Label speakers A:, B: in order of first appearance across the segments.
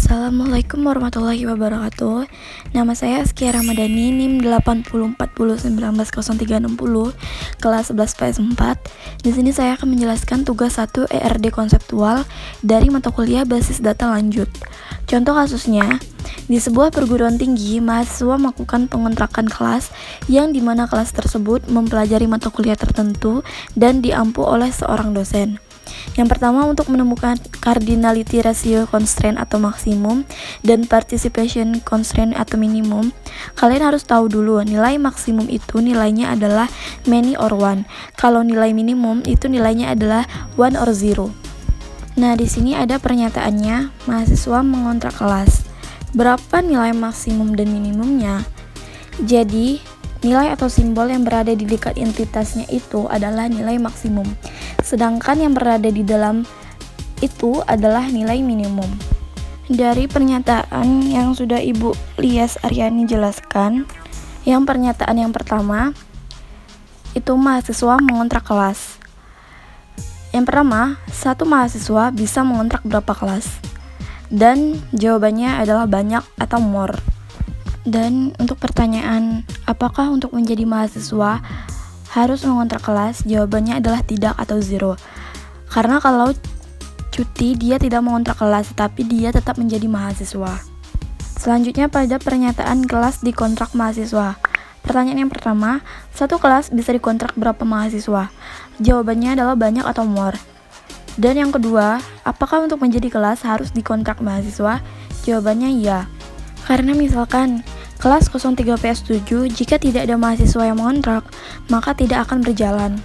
A: Assalamualaikum warahmatullahi wabarakatuh. Nama saya Askia Ramadhani, NIM 8040190360, kelas 11 PS4. Di sini saya akan menjelaskan tugas 1 ERD konseptual dari mata kuliah basis data lanjut. Contoh kasusnya, di sebuah perguruan tinggi, mahasiswa melakukan pengontrakan kelas yang dimana kelas tersebut mempelajari mata kuliah tertentu dan diampu oleh seorang dosen. Yang pertama, untuk menemukan cardinality ratio constraint atau maksimum dan participation constraint atau minimum, kalian harus tahu dulu nilai maksimum itu nilainya adalah many or one. Kalau nilai minimum itu nilainya adalah one or zero. Nah, di sini ada pernyataannya, mahasiswa mengontrak kelas. Berapa nilai maksimum dan minimumnya? Jadi, nilai atau simbol yang berada di dekat entitasnya itu adalah nilai maksimum, sedangkan yang berada di dalam itu adalah nilai minimum. Dari pernyataan yang sudah Ibu Lias Aryani jelaskan, yang pernyataan yang pertama itu mahasiswa mengontrak kelas. Yang pertama, satu mahasiswa bisa mengontrak berapa kelas? Dan jawabannya adalah banyak atau more. Dan untuk pertanyaan, apakah untuk menjadi mahasiswa harus mengontrak kelas? Jawabannya adalah tidak atau zero. Karena kalau cuti dia tidak mengontrak kelas, tapi dia tetap menjadi mahasiswa. Selanjutnya pada pernyataan kelas dikontrak mahasiswa. Pertanyaan yang pertama, satu kelas bisa dikontrak berapa mahasiswa? Jawabannya adalah banyak atau more. Dan yang kedua, apakah untuk menjadi kelas harus dikontrak mahasiswa? Jawabannya iya. Karena misalkan kelas 03 PS7 jika tidak ada mahasiswa yang mengontrak, maka tidak akan berjalan.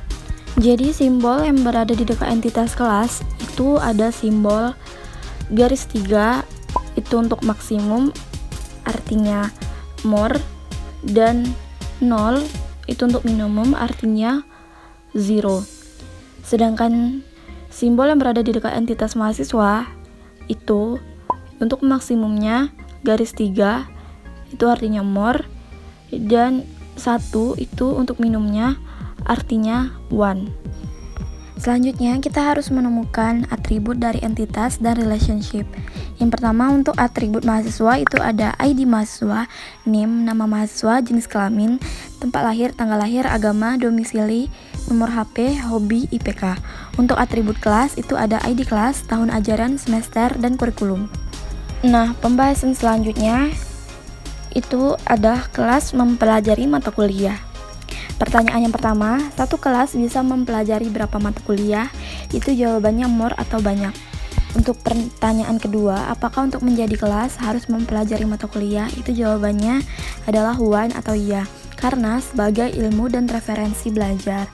A: Jadi simbol yang berada di dekat entitas kelas itu ada simbol garis 3 itu untuk maksimum artinya more, dan 0 itu untuk minimum artinya zero. Sedangkan simbol yang berada di dekat entitas mahasiswa itu untuk maksimumnya garis 3 itu artinya more, dan 1 itu untuk minimumnya artinya one. Selanjutnya kita harus menemukan atribut dari entitas dan relationship. Yang pertama, untuk atribut mahasiswa itu ada ID mahasiswa, NIM, nama mahasiswa, jenis kelamin, tempat lahir, tanggal lahir, agama, domisili, nomor HP, hobi, IPK. Untuk atribut kelas itu ada ID kelas, tahun ajaran, semester, dan kurikulum. Nah, pembahasan selanjutnya itu ada kelas mempelajari mata kuliah. Pertanyaan yang pertama, satu kelas bisa mempelajari berapa mata kuliah? Itu jawabannya more atau banyak. Untuk pertanyaan kedua, apakah untuk menjadi kelas harus mempelajari mata kuliah? Itu jawabannya adalah one atau iya, karena sebagai ilmu dan referensi belajar.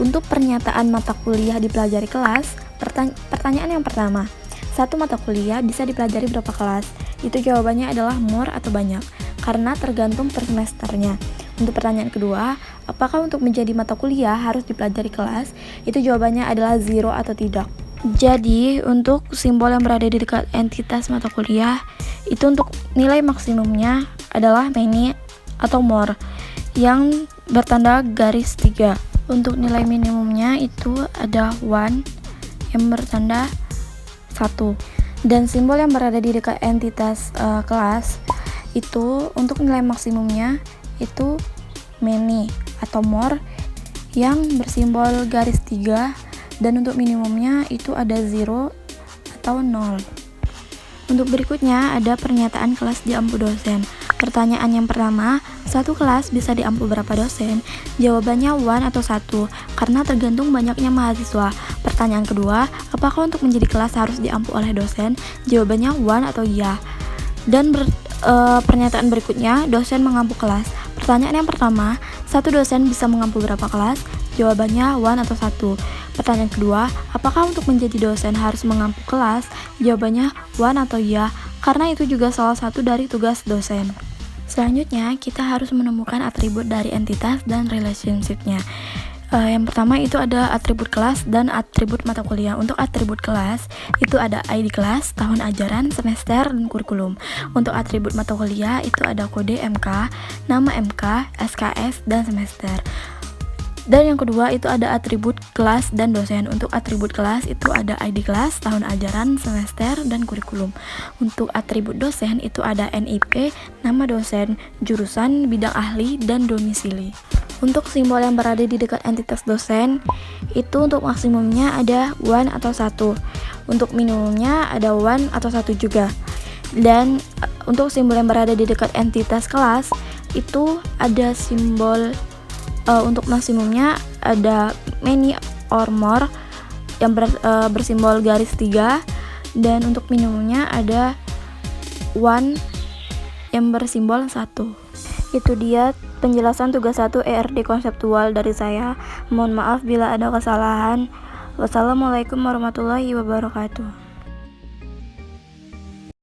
A: Untuk pernyataan mata kuliah dipelajari kelas, pertanyaan yang pertama, satu mata kuliah bisa dipelajari berapa kelas? Itu jawabannya adalah more atau banyak, karena tergantung per semesternya. Untuk pertanyaan kedua, apakah untuk menjadi mata kuliah harus dipelajari kelas? Itu jawabannya adalah zero atau tidak. Jadi, untuk simbol yang berada di dekat entitas mata kuliah, itu untuk nilai maksimumnya adalah many atau more, yang bertanda garis 3. Untuk nilai minimumnya itu ada one, yang bertanda 1. Dan simbol yang berada di dekat entitas kelas itu untuk nilai maksimumnya itu many atau more, yang bersimbol garis 3, dan untuk minimumnya itu ada 0 atau 0. Untuk berikutnya ada pernyataan kelas diampu dosen. Pertanyaan yang pertama, satu kelas bisa diampu berapa dosen? Jawabannya one atau 1, karena tergantung banyaknya mahasiswa. Pertanyaan kedua, apakah untuk menjadi kelas harus diampu oleh dosen? Jawabannya one atau iya. Dan pernyataan berikutnya, dosen mengampu kelas. Pertanyaan yang pertama, satu dosen bisa mengampu berapa kelas? Jawabannya one atau 1. Pertanyaan kedua, apakah untuk menjadi dosen harus mengampu kelas? Jawabannya one atau iya, karena itu juga salah satu dari tugas dosen. Selanjutnya, kita harus menemukan atribut dari entitas dan relationship-nya. Yang pertama itu ada atribut kelas dan atribut mata kuliah. Untuk atribut kelas itu ada ID kelas, tahun ajaran, semester, dan kurikulum. Untuk atribut mata kuliah itu ada kode MK, nama MK, SKS, dan semester. Dan yang kedua itu ada atribut kelas dan dosen. Untuk atribut kelas itu ada ID kelas, tahun ajaran, semester, dan kurikulum. Untuk atribut dosen itu ada NIP, nama dosen, jurusan, bidang ahli, dan domisili. Untuk simbol yang berada di dekat entitas dosen itu untuk maksimumnya ada 1 atau 1. Untuk minimumnya ada 1 atau 1 juga. Dan untuk simbol yang berada di dekat entitas kelas itu ada simbol untuk maksimumnya ada many or more yang bersimbol garis 3, dan untuk minimumnya ada 1 yang bersimbol 1. Itu dia penjelasan tugas 1 ERD konseptual dari saya. Mohon maaf bila ada kesalahan. Wassalamualaikum warahmatullahi wabarakatuh.